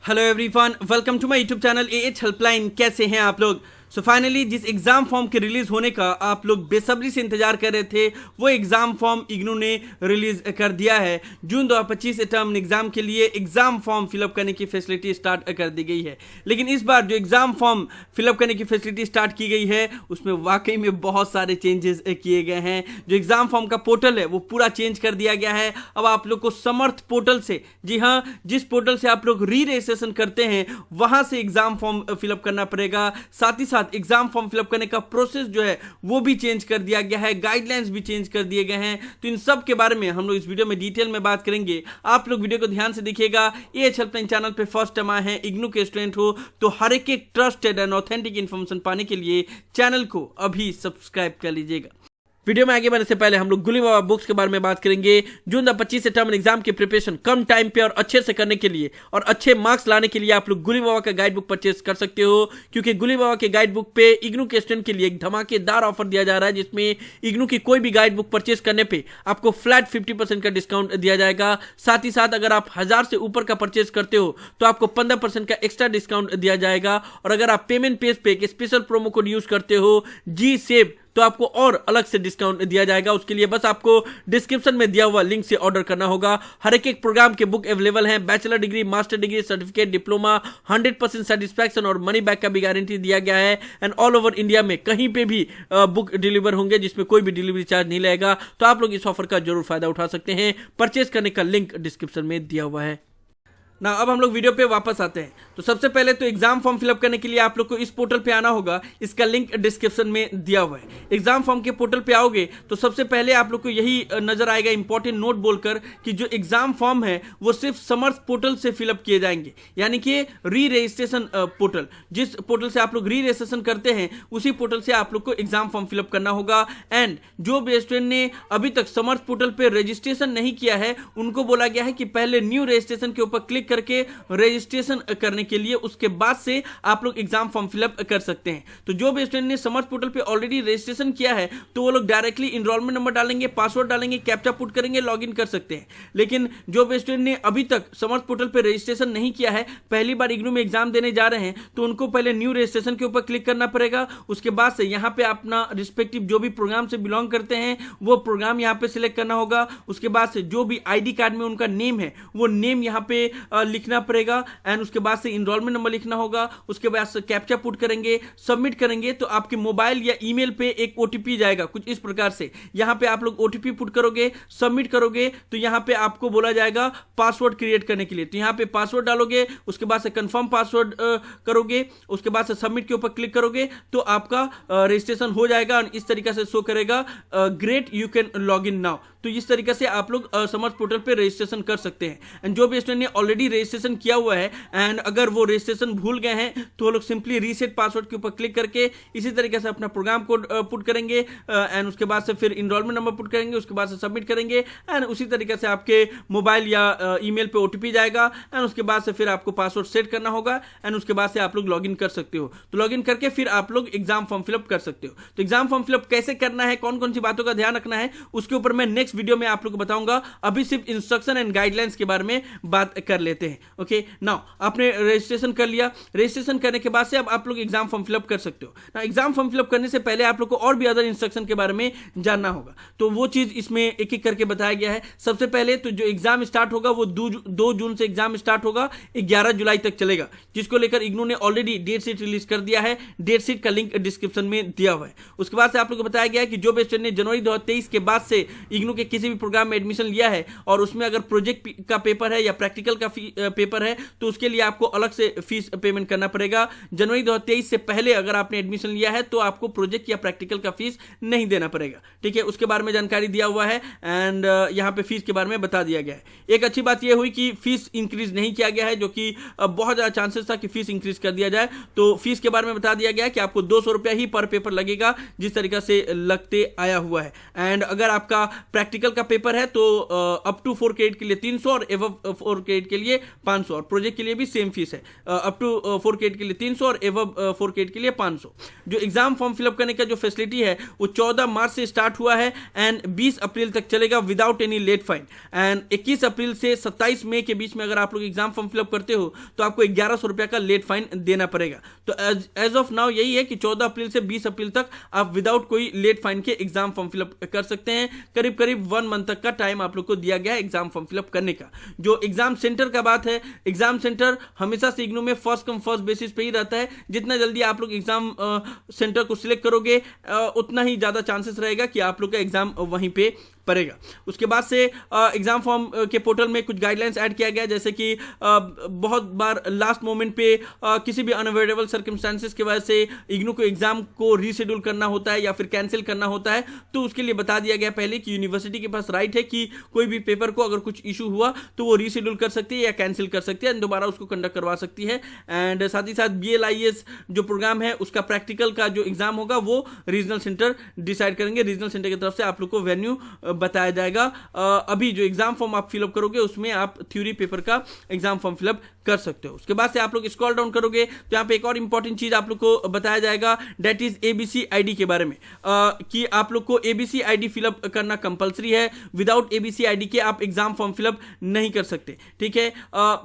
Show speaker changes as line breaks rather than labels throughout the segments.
Hello everyone, welcome to my YouTube channel AH helpline. कैसे हैं आप लोग? सो फाइनली जिस एग्जाम फॉर्म के रिलीज होने का आप लोग बेसब्री से इंतजार कर रहे थे, वो एग्जाम फॉर्म इग्नू ने रिलीज कर दिया है। जून 2025 टर्म एग्जाम के लिए एग्जाम फॉर्म फिलअप करने की फैसिलिटी स्टार्ट कर दी गई है। लेकिन इस बार जो एग्जाम फॉर्म फिलअप करने की फैसिलिटी स्टार्ट की गई है उसमें वाकई में बहुत सारे चेंजेस किए गए हैं। जो एग्जाम फॉर्म का पोर्टल है वो पूरा चेंज कर दिया गया है। अब आप लोग को समर्थ पोर्टल से, जी हाँ, जिस पोर्टल से आप लोग री रजिस्ट्रेशन करते हैं वहां से एग्जाम फॉर्म फिलअप करना पड़ेगा। साथ ही साथ एग्जाम फॉर्म फिलअप करने का प्रोसेस जो है वो भी चेंज कर दिया गया है, गाइडलाइंस भी चेंज कर दिए गए हैं। तो इन सब के बारे में हम लोग इस वीडियो में डिटेल में बात करेंगे। आप लोग वीडियो को ध्यान से देखिएगा। एएच हेल्पलाइन चैनल पे फर्स्ट टाइम आए हैं, इग्नू के स्टूडेंट हो तो हर एक ट्रस्टेड एंड ऑथेंटिक इन्फॉर्मेशन पाने के लिए चैनल को अभी सब्सक्राइब कर लीजिएगा। वीडियो में आगे बढ़ने से पहले हम लोग गुली बाबा बुक्स के बारे में बात करेंगे। जून 2025 से टर्म एग्जाम की प्रिपरेशन कम टाइम पे और अच्छे से करने के लिए और अच्छे मार्क्स लाने के लिए आप लोग गुली बाबा का गाइड बुक परचेस कर सकते हो, क्योंकि गुली बाबा के गाइड बुक पे इग्नू के स्टूडेंट के लिए एक धमाकेदार ऑफर दिया जा रहा है, जिसमें इग्नू की कोई भी गाइड बुक परचेस करने पे आपको फ्लैट 50% का डिस्काउंट दिया जाएगा। साथ ही साथ अगर आप 1000 से ऊपर का परचेस करते हो तो आपको 15% का एक्स्ट्रा डिस्काउंट दिया जाएगा। और अगर आप पेमेंट पेज पे एक स्पेशल प्रोमो कोड यूज करते हो जी सेव, तो आपको और अलग से डिस्काउंट दिया जाएगा। उसके लिए बस आपको डिस्क्रिप्शन में दिया हुआ लिंक से ऑर्डर करना होगा। हर एक प्रोग्राम के बुक अवेलेबल हैं, bachelor degree, master degree, certificate, diploma, 100% satisfaction और मनी बैक का भी गारंटी दिया गया है। एंड ऑल ओवर इंडिया में कहीं पे भी बुक डिलीवर होंगे, जिसमें कोई भी डिलीवरी चार्ज नहीं लगेगा। तो आप लोग इस ऑफर का जरूर फायदा उठा सकते हैं। परचेज करने का लिंक डिस्क्रिप्शन में दिया हुआ है ना। अब हम लोग वीडियो पे वापस आते हैं। तो सबसे पहले तो एग्जाम फॉर्म फिलअप करने के लिए आप लोग को इस पोर्टल पे आना होगा। इसका लिंक डिस्क्रिप्शन में दिया हुआ है। एग्जाम फॉर्म के पोर्टल पे आओगे तो सबसे पहले आप लोग को यही नजर आएगा इंपॉर्टेंट नोट बोलकर कि जो एग्जाम फॉर्म है वो सिर्फ समर्थ पोर्टल से फिलअप किए जाएंगे, यानी कि री रजिस्ट्रेशन पोर्टल, जिस पोर्टल से आप लोग री रजिस्ट्रेशन करते हैं उसी पोर्टल से आप लोग को एग्जाम फॉर्म फिलअप करना होगा। एंड जो भी स्टूडेंट ने अभी तक समर्थ पोर्टल पे रजिस्ट्रेशन नहीं किया है उनको बोला गया है कि पहले न्यू रजिस्ट्रेशन के ऊपर क्लिक करके रजिस्ट्रेशन करने के लिए उसके बाद से आप लोग एग्जाम फॉर्म फिलअप कर सकते हैं। तो जो भी स्टूडेंट ने समर्थ पोर्टल पे ऑलरेडी रजिस्ट्रेशन किया है तो वो लोग डायरेक्टली इनरोलमेंट नंबर डालेंगे, पासवर्ड डालेंगे, कैप्चा पुट करेंगे, लॉगिन कर सकते हैं। लेकिन जो भी स्टूडेंट ने अभी तक समर्थ पोर्टल पे रजिस्ट्रेशन नहीं किया है, पहली बार इग्नू में एग्जाम देने जा रहे हैं, तो उनको पहले न्यू रजिस्ट्रेशन के ऊपर क्लिक करना पड़ेगा। उसके बाद से यहाँ पे अपना रिस्पेक्टिव जो भी प्रोग्राम से बिलोंग करते हैं वो प्रोग्राम यहाँ पे सिलेक्ट करना होगा। उसके बाद से जो भी आईडी कार्ड में उनका नेम है वो नेम यहाँ पे लिखना पड़ेगा। एंड उसके बाद से इनरोलमेंट नंबर लिखना होगा। उसके बाद से कैप्चा पुट करेंगे, सबमिट करेंगे तो आपके मोबाइल या ईमेल पे एक ओटीपी जाएगा कुछ इस प्रकार से। यहां पे आप लोग ओटीपी पुट करोगे, सबमिट करोगे तो यहां पे आपको बोला जाएगा पासवर्ड क्रिएट करने के लिए। तो यहां पे पासवर्ड डालोगे, उसके बाद से कंफर्म पासवर्ड करोगे, उसके बाद से सबमिट के ऊपर क्लिक करोगे तो आपका रजिस्ट्रेशन हो जाएगा। इस तरीके से शो करेगा great you can log in now. तो इस तरीके से आप लोग समर्थ पोर्टल पे रजिस्ट्रेशन कर सकते हैं। एंड जो भी स्टूडेंट ने ऑलरेडी रजिस्ट्रेशन किया हुआ है एंड अगर वो रजिस्ट्रेशन भूल गए हैं तो वो लोग सिंपली रीसेट पासवर्ड के ऊपर क्लिक करके इसी तरीके से अपना प्रोग्राम कोड पुट करेंगे। एंड उसके बाद से फिर इनरोलमेंट नंबर पुट करेंगे, उसके बाद से सबमिट करेंगे। एंड उसी तरीके से आपके मोबाइल या ईमेल पे ओटीपी जाएगा। एंड उसके बाद से फिर आपको पासवर्ड सेट करना होगा। एंड उसके बाद से आप लोग लॉगिन कर सकते हो। तो लॉगिन करके फिर आप लोग एग्जाम फॉर्म फिलअप कर सकते हो। तो एग्जाम फॉर्म फिलअप कैसे करना है, कौन कौन सी बातों का ध्यान रखना है, उसके ऊपर मैं नेक्स्ट वीडियो में आप लोग को बताऊंगा। अभी सिर्फ इंस्ट्रक्शन एंड गाइडलाइंस के बारे में बात कर लेते हैं। ओके, नाउ आपने रजिस्ट्रेशन कर लिया। रजिस्ट्रेशन करने के बाद से अब आप लोग एग्जाम फॉर्म फिलअप कर सकते हो ना। एग्जाम फॉर्म फिलअप करने से पहले आप लोग को और भी अदर इंस्ट्रक्शन के बारे में जानना होगा, तो वो चीज इसमें एक एक करके बताया गया है। सबसे पहले तो जो एग्जाम स्टार्ट होगा वो 2 जून से एग्जाम स्टार्ट होगा, 11 जुलाई तक चलेगा, जिसको लेकर इग्नू ने ऑलरेडी डेट शीट रिलीज कर दिया है। डेट शीट का लिंक डिस्क्रिप्शन में दिया हुआ है। उसके बाद से आप लोग को बताया गया है कि जो भी स्टूडेंट ने जनवरी 2023 के बाद से इग्नू के किसी भी प्रोग्राम में एडमिशन लिया है और उसमें अगर प्रोजेक्ट का पेपर है या प्रैक्टिकल का पेपर है तो उसके लिए आपको अलग से फीस पेमेंट करना पड़ेगा। जनवरी 2023 से पहले अगर आपने एडमिशन लिया है तो आपको प्रोजेक्ट या प्रैक्टिकल का फीस नहीं देना पड़ेगा। ठीक है, उसके बारे में जानकारी दिया हुआ है। एंड यहाँ पे फीस के बारे में बता दिया गया है। एक अच्छी बात यह हुई कि फीस इंक्रीज नहीं किया गया है, जो कि बहुत ज्यादा चांसेस था कि फीस इंक्रीज कर दिया जाए। तो फीस के बारे में बता दिया गया है कि आपको 200 रुपया ही पर पेपर लगेगा, जिस तरीके से लगते आया हुआ है। एंड अगर आपका प्रैक्टिकल का पेपर है तो अप टू 4 क्रेडिट के लिए 300 और एबव 4 क्रेडिट के लिए लिए 500 और प्रोजेक्ट के लिए भी सेम फीस है। अप टू 4K के लिए 300 और एवब 4K के लिए 500। जो एग्जाम फॉर्म फिलअप करने का जो फैसिलिटी है वो 14 मार्च से स्टार्ट हुआ है एंड 20 अप्रैल तक चलेगा without any late fine. And 21 अप्रैल से 27 मई के बीच में अगर आप लोग एग्जाम फॉर्म फिलअप करते हो तो आपको 1100 रुपया का लेट फाइन देना पड़ेगा। तो एज ऑफ नाउ यही है कि 14 अप्रैल से 20 अप्रैल तक आप विदाउट कोई लेट फाइन के एग्जाम फॉर्म फिलअप कर सकते हैं। करीब करीब 1 मंथ तक का टाइम आप लोग को दिया गया है एग्जाम फॉर्म फिलअप करने का। जो एग्जाम सेंटर का बात है, एग्जाम सेंटर हमेशा से इग्नू में फर्स्ट कम फर्स्ट बेसिस पे ही रहता है। जितना जल्दी आप लोग एग्जाम सेंटर को सिलेक्ट करोगे उतना ही ज्यादा चांसेस रहेगा कि आप लोग का एग्जाम वहीं पे पड़ेगा। उसके बाद से एग्जाम फॉर्म के पोर्टल में कुछ गाइडलाइंस ऐड किया गया, जैसे कि बहुत बार लास्ट मोमेंट पे किसी भी अनअवॉइडेबल सर्कमस्टांसेस की वजह से इग्नू को एग्जाम को रीशेड्यूल करना होता है या फिर कैंसिल करना होता है, तो उसके लिए बता दिया गया पहले कि यूनिवर्सिटी के पास राइट है कि कोई भी पेपर को अगर कुछ इशू हुआ तो वो रीशेड्यूल कर सकती है या कैंसिल कर सकती है, दोबारा उसको कंडक्ट करवा सकती है। एंड साथ ही साथ BLIS जो प्रोग्राम है उसका प्रैक्टिकल का जो एग्जाम होगा वो रीजनल सेंटर डिसाइड करेंगे। रीजनल सेंटर की तरफ से आप लोग को वेन्यू बताया जाएगा। अभी जो एग्जाम फॉर्म आप फिलअप करोगे उसमें आप थ्योरी पेपर का एग्जाम फॉर्म फिलअप कर सकते हो। उसके बाद से आप लोग स्क्रॉल डाउन करोगे तो यहाँ पे एक और इंपॉर्टेंट चीज आप लोग को बताया जाएगा, दैट इज ABC ID के बारे में, कि आप लोग को ABC ID फिलअप करना कंपलसरी है। विदाउट ABC ID के आप एग्जाम फॉर्म फिलअप नहीं कर सकते, ठीक है।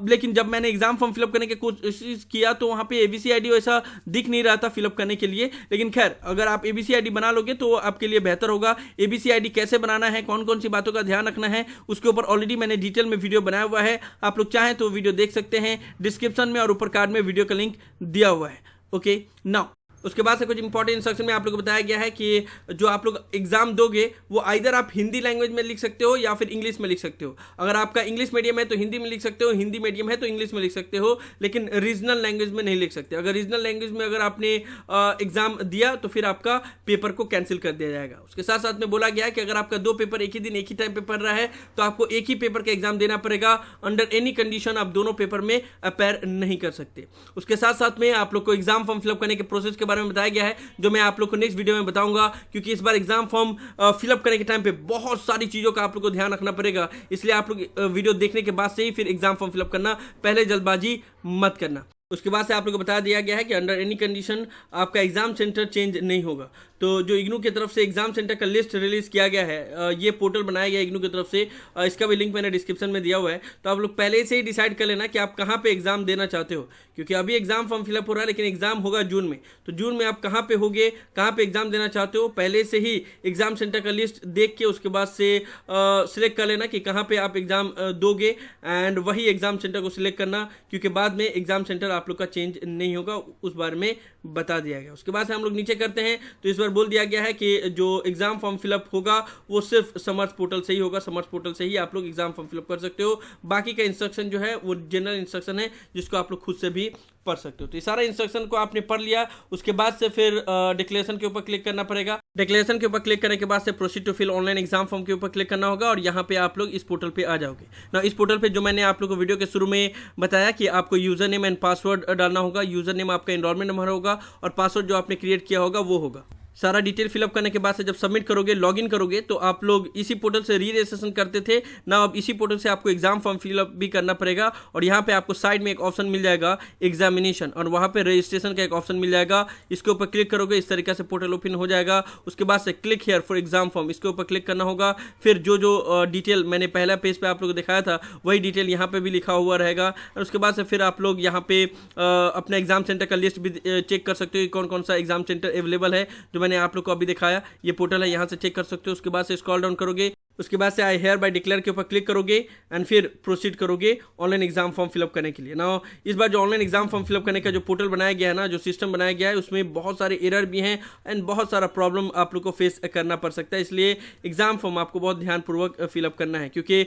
लेकिन जब मैंने एग्जाम फॉर्म फिलअप करने की कोशिश किया तो वहां पे ABC ID वैसा दिख नहीं रहा था फिलअप करने के लिए, लेकिन खैर अगर आप ABC ID बना लोगे तो आपके लिए बेहतर होगा। ABC ID कैसे बनाना है, कौन कौन सी बातों का ध्यान रखना है, उसके ऊपर ऑलरेडी मैंने डिटेल में वीडियो बनाया हुआ है। आप लोग चाहें तो वीडियो देख सकते हैं, डिस्क्रिप्शन में और ऊपर कार्ड में वीडियो का लिंक दिया हुआ है। ओके, नाउ उसके बाद से कुछ इंपॉर्टेंट इंस्ट्रक्शन में आप लोग को बताया गया है कि जो आप लोग एग्जाम दोगे वो आइदर आप हिंदी लैंग्वेज में लिख सकते हो या फिर इंग्लिश में लिख सकते हो। अगर आपका इंग्लिश मीडियम है तो हिंदी में लिख सकते हो, हिंदी मीडियम है तो इंग्लिश में लिख सकते हो, लेकिन रीजनल लैंग्वेज में नहीं लिख सकते। अगर रीजनल लैंग्वेज में अगर आपने एग्जाम दिया तो फिर आपका पेपर को कैंसिल कर दिया जाएगा। उसके साथ साथ में बोला गया है कि अगर आपका 2 पेपर एक ही दिन एक ही टाइम पे पढ़ रहा है तो आपको एक ही पेपर का एग्जाम देना पड़ेगा। अंडर एनी कंडीशन आप दोनों पेपर में अपेयर नहीं कर सकते। उसके साथ साथ में आप लोग को एग्जाम फॉर्म फिलअप करने के प्रोसेस के बारे में बताया गया है, जो मैं आप लोग को नेक्स्ट वीडियो में बताऊंगा, क्योंकि इस बार एग्जाम फॉर्म फिलअप करने के टाइम पे बहुत सारी चीजों का आप लोग को ध्यान रखना पड़ेगा। इसलिए आप लोग वीडियो देखने के बाद से ही फिर एग्जाम फॉर्म फिलअप करना, पहले जल्दबाजी मत करना। उसके बाद से आप लोग को बता दिया गया है कि अंडर एनी कंडीशन आपका एग्जाम सेंटर चेंज नहीं होगा। तो जो इग्नू की तरफ से एग्जाम सेंटर का लिस्ट रिलीज किया गया है, ये पोर्टल बनाया गया इग्नू की तरफ से, इसका भी लिंक मैंने डिस्क्रिप्शन में दिया हुआ है। तो आप लोग पहले से ही डिसाइड कर लेना कि आप कहाँ पे एग्जाम देना चाहते हो, क्योंकि अभी एग्जाम फॉर्म फिलअप हो रहा है लेकिन एग्जाम होगा जून में। तो जून में आप कहाँ पे होगे, कहाँ पे एग्जाम देना चाहते हो, पहले से ही एग्जाम सेंटर का लिस्ट देख के उसके बाद से सिलेक्ट कर लेना कि कहाँ पे आप एग्जाम दोगे, एंड वही एग्जाम सेंटर को सिलेक्ट करना, क्योंकि बाद में एग्जाम सेंटर आप लोग का चेंज नहीं होगा, उस बारे में बता दिया गया। उसके बाद से हम लोग नीचे करते हैं तो इस बार बोल दिया गया है कि जो एग्जाम फॉर्म फिलअप होगा वो सिर्फ समर्थ पोर्टल से ही होगा। समर्थ पोर्टल से ही आप लोग एग्जाम फॉर्म फिलअप कर सकते हो। बाकी का इंस्ट्रक्शन जो है वो जनरल इंस्ट्रक्शन है जिसको आप लोग खुद से भी पढ़ सकते हो। तो ये सारा इंस्ट्रक्शन को आपने पढ़ लिया, उसके बाद से फिर डिक्लेरेशन के ऊपर क्लिक करना पड़ेगा। डिक्लेरेशन के ऊपर क्लिक करने के बाद से proceed to fill online exam form के ऊपर क्लिक करना होगा और यहाँ पे आप लोग इस पोर्टल पे आ जाओगे ना। इस पोर्टल पे जो मैंने आप लोग को वीडियो के शुरू में बताया कि आपको यूजर नेम एंड पासवर्ड डालना होगा। यूजर नेम आपका एनरोलमेंट नंबर होगा और पासवर्ड जो आपने क्रिएट किया होगा वो होगा। सारा डिटेल फिलअप करने के बाद से जब सबमिट करोगे, लॉगिन करोगे, तो आप लोग इसी पोर्टल से री-रजिस्ट्रेशन करते थे ना, अब इसी पोर्टल से आपको एग्जाम फॉर्म फिलअप भी करना पड़ेगा। और यहाँ पे आपको साइड में एक ऑप्शन मिल जाएगा एग्जामिनेशन, और वहाँ पे रजिस्ट्रेशन का एक ऑप्शन मिल जाएगा। इसके ऊपर क्लिक करोगे, इस तरीके से पोर्टल ओपन हो जाएगा। उसके बाद से click here for exam form, इसके ऊपर क्लिक करना होगा। फिर जो डिटेल मैंने पहला पेज पे आप लोग को दिखाया था वही डिटेल यहाँ पे भी लिखा हुआ रहेगा। और उसके बाद से फिर आप लोग यहाँ पे अपना एग्जाम सेंटर का लिस्ट भी चेक कर सकते हो, कौन कौन सा एग्जाम सेंटर अवेलेबल है, जो मैंने आप लोग को अभी दिखाया। ये पोर्टल है, यहाँ से चेक कर सकते हो। उसके बाद से स्क्रॉल डाउन करोगे, उसके बाद से आई हेयर बाय डिक्लेयर के ऊपर क्लिक करोगे एंड फिर प्रोसीड करोगे ऑनलाइन एग्जाम फॉर्म फिलअप करने के लिए। ना इस बार जो ऑनलाइन एग्जाम फॉर्म फिलअप करने का जो पोर्टल बनाया गया है ना, जो सिस्टम बनाया गया है, उसमें बहुत सारे एरर भी हैं एंड बहुत सारा प्रॉब्लम आप लोग को फेस करना पड़ सकता है। इसलिए एग्जाम फॉर्म आपको बहुत ध्यानपूर्वक फिलअप करना है, क्योंकि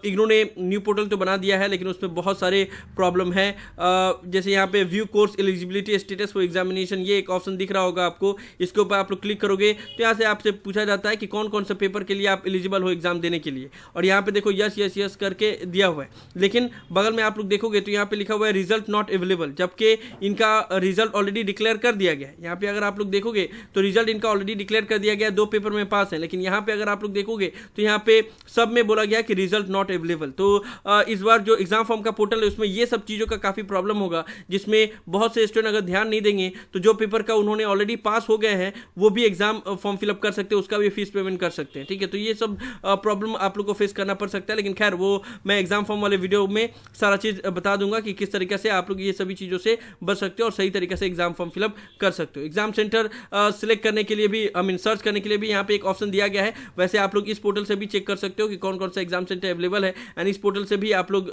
इग्नू ने न्यू पोर्टल तो बना दिया है लेकिन उसमें बहुत सारे प्रॉब्लम है। जैसे यहाँ पे view course eligibility status for examination, ये एक ऑप्शन दिख रहा होगा आपको। इसके ऊपर आप लोग क्लिक करोगे तो यहाँ से आपसे पूछा जाता है कि कौन कौन से पेपर के लिए आप एलिजिबल एलिजिबल हो एग्जाम देने के लिए। और यहाँ पे देखो यस यस यस करके दिया हुआ है, लेकिन बगल में आप लोग देखोगे तो यहाँ पे लिखा हुआ है रिजल्ट नॉट अवेलेबल, जबकि इनका रिजल्ट ऑलरेडी डिक्लेयर कर दिया गया है। यहाँ पे अगर आप लोग देखोगे तो रिजल्ट इनका ऑलरेडी डिक्लेयर कर दिया गया है, 2 पेपर में पास है, लेकिन यहाँ पे अगर आप लोग देखोगे तो यहाँ पे सब में बोला गया कि रिजल्ट नॉट अवेलेबल। तो इस बार जो एग्जाम फॉर्म का पोर्टल है उसमें ये सब चीज़ों का काफ़ी प्रॉब्लम होगा, जिसमें बहुत से स्टूडेंट अगर ध्यान नहीं देंगे तो जो पेपर का उन्होंने ऑलरेडी पास हो गए हैं वो भी एग्जाम फॉर्म फिलअप कर सकते हैं, उसका भी फीस पेमेंट कर सकते हैं। ठीक है, तो ये सब प्रॉब्लम आप लोग को फेस करना पड़ सकता है, लेकिन खैर वो मैं एग्जाम फॉर्म वाले वीडियो में सारा चीज़ बता दूंगा कि किस तरीके से आप लोग ये सभी चीज़ों से बच सकते हो और सही तरीके से एग्जाम फॉर्म फिलअप कर सकते हो। एग्जाम सेंटर सिलेक्ट करने के लिए भी सर्च करने के लिए भी यहाँ पे एक ऑप्शन दिया गया है। वैसे आप लोग इस पोर्टल से भी चेक कर सकते हो कि कौन कौन सा एग्जाम सेंटर अवेलेबल है, एंड इस पोर्टल से भी आप लोग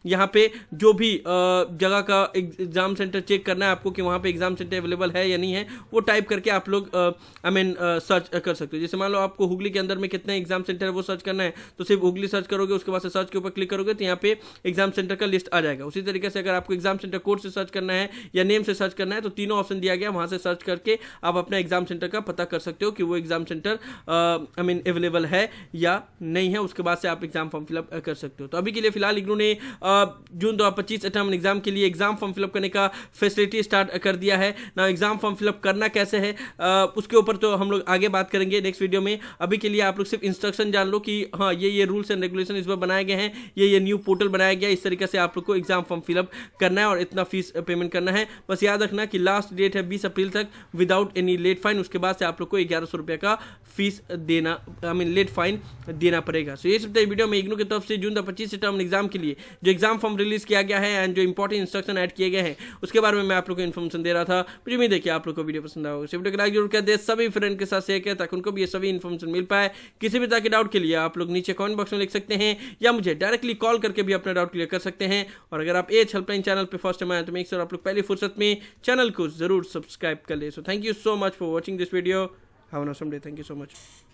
यहाँ पे जो भी जगह का एग्जाम सेंटर चेक करना है आपको कि वहाँ पे एग्जाम सेंटर अवेलेबल है या नहीं है, वो टाइप करके आप लोग सर्च कर सकते हो। जैसे मान लो आपको हुगली के अंदर में कितने एग्जाम सेंटर है वो सर्च करना है, तो सिर्फ हुगली सर्च करोगे, उसके बाद से सर्च के ऊपर क्लिक करोगे तो यहाँ पे एग्जाम सेंटर का लिस्ट आ जाएगा। उसी तरीके से अगर आपको एग्जाम सेंटर कोड से सर्च करना है या नेम से सर्च करना है तो तीनों ऑप्शन दिया गया, वहाँ से सर्च करके आप अपना एग्जाम सेंटर का पता कर सकते हो कि वो एग्जाम सेंटर अवेलेबल है या नहीं है, उसके बाद से आप एग्जाम फॉर्म फिलअप कर सकते हो। तो अभी के लिए फिलहाल इग्नू ने जून 2025 टर्म एग्जाम के लिए एग्जाम फॉर्म फिलअप करने का फैसिलिटी स्टार्ट कर दिया है ना। एग्जाम फॉर्म फिलअप करना कैसे है उसके ऊपर तो हम लोग आगे बात करेंगे नेक्स्ट वीडियो में। अभी के लिए आप लोग सिर्फ इंस्ट्रक्शन जान लो कि हाँ ये रूल्स एंड रेगुलेशन इस बार बनाए गए हैं, ये न्यू पोर्टल बनाया गया, इस तरीके से आप लोग को एग्जाम फॉर्म फिलअप करना है और इतना फीस पेमेंट करना है। बस याद रखना कि लास्ट डेट है 20 अप्रैल तक विदाउट एनी लेट फाइन, उसके बाद से आप लोग को 1100 रुपये का फीस देना लेट फाइन देना पड़ेगा। सो ये सब वीडियो में इग्नू की तरफ से जून 2025 टर्म एग्जाम के लिए जो एग्जाम फॉर्म रिलीज किया गया है एंड जो इंपॉर्टेंट इंस्ट्रक्शन ऐड किए गए हैं उसके बारे में मैं आप लोग को इन्फॉर्मेशन दे रहा था। मुझे उम्मीद है कि आप लोग को वीडियो पसंद आया होगा। वीडियो को लाइक जरूर कर दे, सभी फ्रेंड के साथ शेयर करें ताकि उनको भी ये सभी इन्फॉर्मेशन मिल पाए। किसी भी तरह के डाउट के लिए आप लोग नीचे कमेंट बॉक्स में लिख सकते हैं या मुझे डायरेक्टली कॉल करके भी अपना डाउट क्लियर कर सकते हैं। और अगर आप एएच हेल्पलाइन चैनल पर फर्स्ट टाइम आए तो मेक श्योर आप लोग पहली फुर्सत में चैनल को जरूर सब्सक्राइब कर ले। So thank you so much for watching this video. Have a awesome day. Thank you so much.